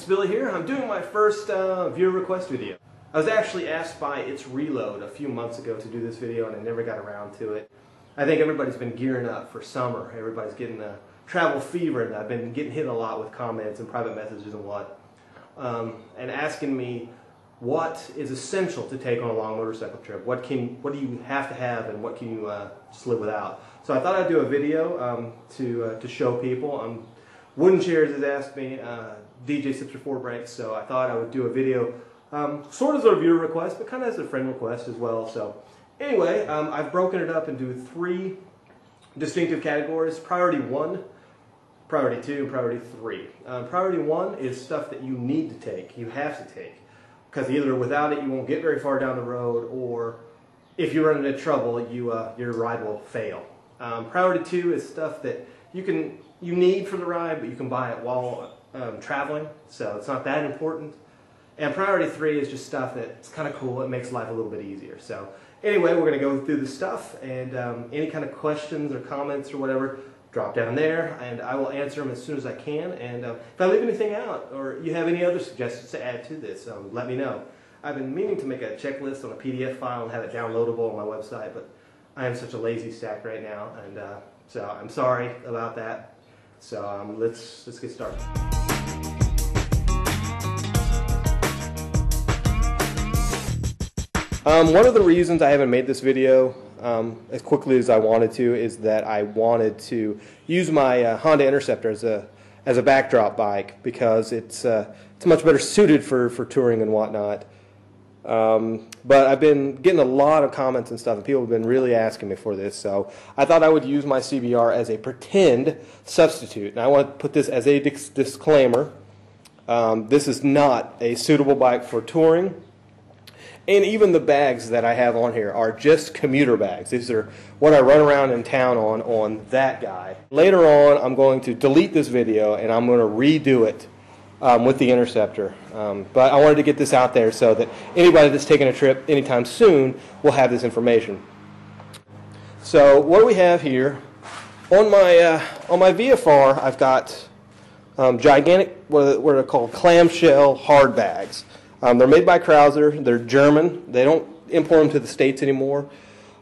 Billy here. I'm doing my first viewer request video. I was actually asked by It's Reload a few months ago to do this video and I never got around to it. I think everybody's been gearing up for summer. Everybody's getting a travel fever, and I've been getting hit a lot with comments and private messages and and asking me what is essential to take on a long motorcycle trip. What do you have to have, and what can you just live without? So I thought I'd do a video to show people. Wooden Chairs has asked me, DJ Sips for 4 Breaks, so I thought I would do a video sort of as a viewer request, but kind of as a friend request as well. So anyway, I've broken it up into 3 distinctive categories: Priority 1, Priority 2, and Priority 3. Priority 1 is stuff that you need to take, you have to take, because either without it you won't get very far down the road, or if you run into trouble, your ride will fail. Priority 2 is stuff that you need for the ride, but you can buy it while traveling, so it's not that important. And Priority 3 is just stuff that's kind of cool. It makes life a little bit easier. So anyway, we're going to go through the stuff, and any kind of questions or comments or whatever, drop down there, and I will answer them as soon as I can. And if I leave anything out, or you have any other suggestions to add to this, let me know. I've been meaning to make a checklist on a PDF file and have it downloadable on my website, but I am such a lazy sack right now, and so I'm sorry about that. So let's get started. One of the reasons I haven't made this video as quickly as I wanted to is that I wanted to use my Honda Interceptor as a backdrop bike, because it's much better suited for touring and whatnot. But I've been getting a lot of comments and stuff, and people have been really asking me for this, so I thought I would use my CBR as a pretend substitute. And I want to put this as a disclaimer. This is not a suitable bike for touring. And even the bags that I have on here are just commuter bags. These are what I run around in town on that guy. Later on, I'm going to delete this video and I'm going to redo it with the Interceptor. But I wanted to get this out there so that anybody that's taking a trip anytime soon will have this information. So what do we have here? On my VFR, I've got gigantic, what are called, clamshell hard bags. They're made by Krauser. They're German. They don't import them to the States anymore.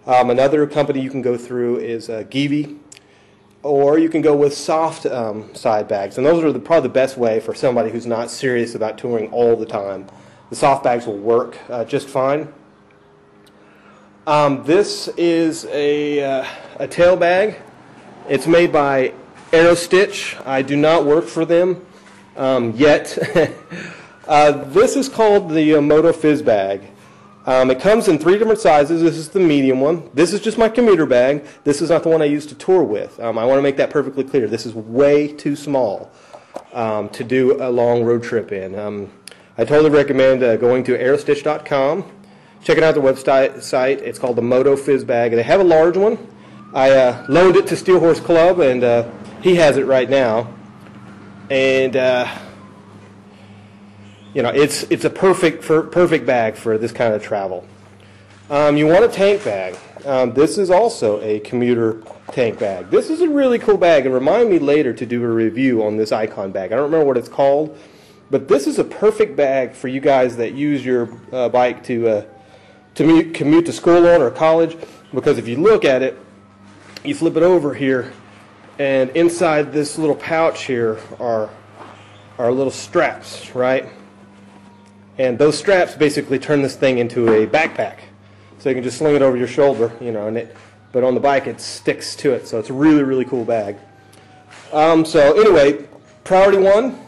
Another company you can go through is Givi, or you can go with soft side bags. And those are probably the best way for somebody who's not serious about touring all the time. The soft bags will work just fine. This is a tail bag. It's made by Aerostitch. I do not work for them yet. This is called the Moto Fizz Bag. It comes in 3 different sizes. This is the medium one. This is just my commuter bag. This is not the one I use to tour with. I want to make that perfectly clear. This is way too small to do a long road trip in. I totally recommend going to aerostitch.com, checking out the website. It's called the Moto Fizz Bag. They have a large one. I loaned it to Steel Horse Club, and he has it right now. And you know, it's a perfect bag for this kind of travel. You want a tank bag. This is also a commuter tank bag. This is a really cool bag, and remind me later to do a review on this Icon bag. I don't remember what it's called, but this is a perfect bag for you guys that use your bike to commute to school on or college, because if you look at it, you flip it over here, and inside this little pouch here are little straps, right? And those straps basically turn this thing into a backpack. So you can just sling it over your shoulder, you know, but on the bike it sticks to it. So it's a really, really cool bag. So anyway, Priority 1,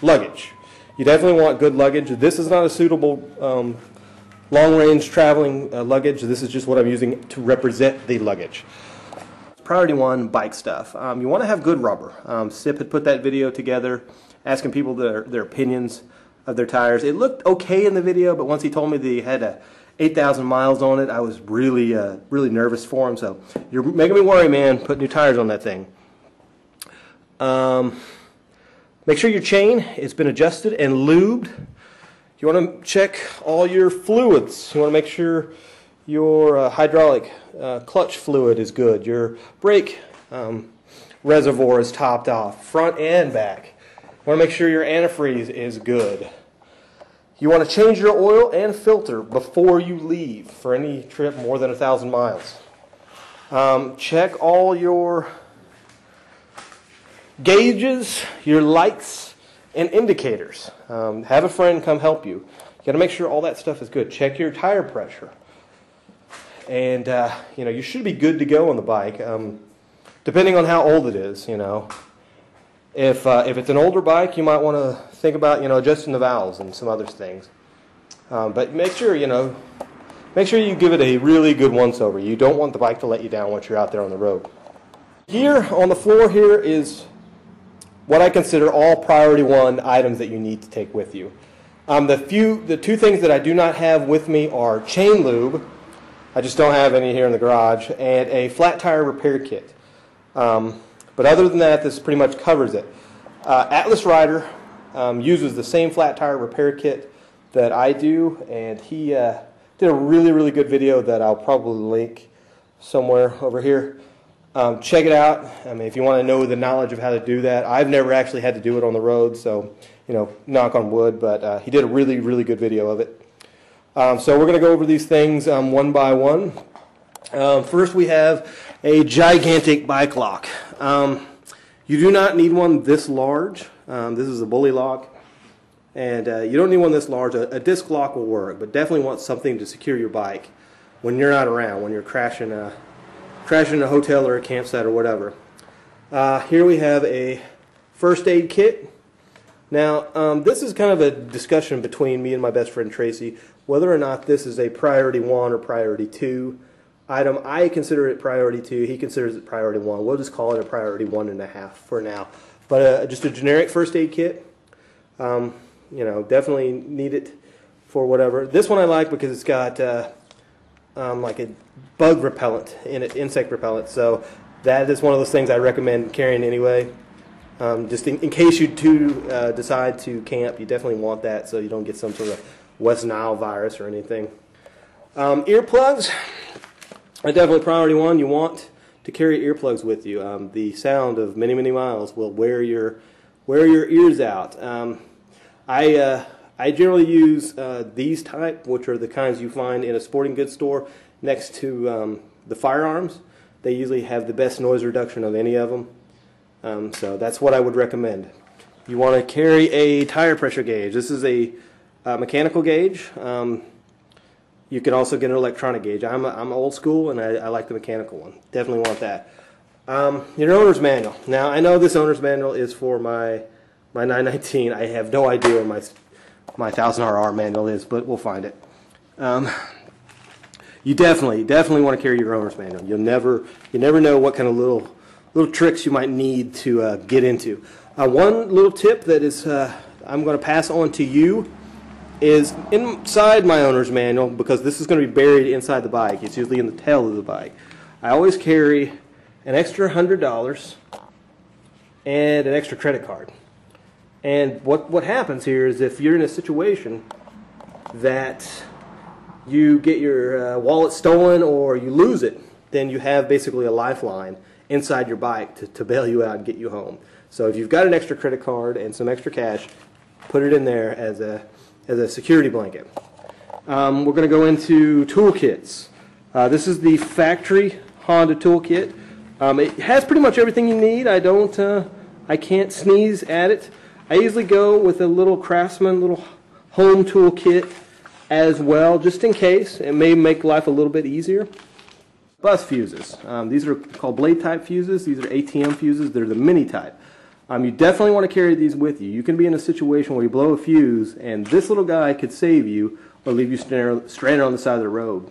luggage. You definitely want good luggage. This is not a suitable long-range traveling luggage. This is just what I'm using to represent the luggage. Priority 1, bike stuff. You want to have good rubber. Sip had put that video together, asking people their opinions of their tires. It looked okay in the video, but once he told me that he had 8,000 miles on it, I was really nervous for him. So you're making me worry, man. Put new tires on that thing. Make sure your chain has been adjusted and lubed. You want to check all your fluids. You want to make sure your hydraulic clutch fluid is good. Your brake reservoir is topped off, front and back. Want to make sure your antifreeze is good. You want to change your oil and filter before you leave for any trip more than 1,000 miles. Check all your gauges, your lights, and indicators. Have a friend come help you. You got to make sure all that stuff is good. Check your tire pressure. And you should be good to go on the bike. Depending on how old it is, If it's an older bike, you might want to think about, adjusting the valves and some other things. But make sure you give it a really good once-over. You don't want the bike to let you down once you're out there on the road. Here on the floor here is what I consider all priority one items that you need to take with you. The two things that I do not have with me are chain lube. I just don't have any here in the garage, and a flat tire repair kit. But other than that, this pretty much covers it. Atlas Rider uses the same flat tire repair kit that I do, and he did a really, really good video that I'll probably link somewhere over here. Check it out. I mean, if you want to know the knowledge of how to do that. I've never actually had to do it on the road, so, knock on wood, but he did a really, really good video of it. So we're going to go over these things one by one. First we have a gigantic bike lock. You do not need one this large. This is a bully lock, and you don't need one this large. A disc lock will work, but definitely want something to secure your bike when you're not around, when you're crashing a hotel or a campsite or whatever. Here we have a first aid kit. Now, this is kind of a discussion between me and my best friend Tracy, whether or not this is a priority 1 or priority 2 item. I consider it priority 2. He considers it priority 1. We'll just call it a priority 1.5 for now. But just a generic first aid kit. Definitely need it for whatever. This one I like because it's got like a bug repellent in it, insect repellent. So that is one of those things I recommend carrying anyway. Just in case you do decide to camp, you definitely want that so you don't get some sort of West Nile virus or anything. Earplugs are definitely priority 1. You want to carry earplugs with you. The sound of many, many miles will wear your ears out. I generally use these type, which are the kinds you find in a sporting goods store next to the firearms. They usually have the best noise reduction of any of them. So that's what I would recommend. You want to carry a tire pressure gauge. This is a mechanical gauge. You can also get an electronic gauge. I'm old school, and I like the mechanical one. Definitely want that. Your owner's manual. Now, I know this owner's manual is for my 919. I have no idea what my 1000RR manual is, but we'll find it. You definitely want to carry your owner's manual. You never know what kind of little tricks you might need to get into. One little tip that is I'm going to pass on to you is inside my owner's manual, because this is going to be buried inside the bike. It's usually in the tail of the bike. I always carry an extra $100 and an extra credit card. And what happens here is if you're in a situation that you get your wallet stolen or you lose it, then you have basically a lifeline inside your bike to bail you out and get you home. So if you've got an extra credit card and some extra cash, put it in there as a security blanket. We're going to go into toolkits. This is the factory Honda toolkit. It has pretty much everything you need. I can't sneeze at it. I usually go with a little Craftsman, little home toolkit as well, just in case. It may make life a little bit easier. Bus fuses. These are called blade type fuses. These are ATM fuses. They're the mini type. You definitely want to carry these with you. You can be in a situation where you blow a fuse and this little guy could save you or leave you stranded on the side of the road.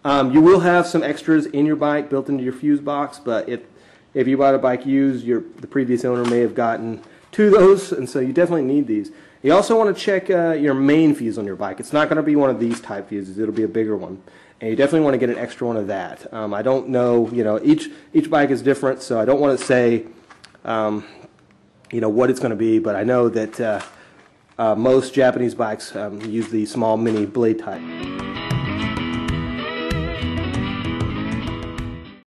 You will have some extras in your bike built into your fuse box, but if you bought a bike used, the previous owner may have gotten 2 of those, and so you definitely need these. You also want to check your main fuse on your bike. It's not going to be one of these type fuses. It'll be a bigger one. And you definitely want to get an extra one of that. I don't know, each bike is different, so I don't want to say what it's going to be, but I know that most Japanese bikes use the small mini blade type.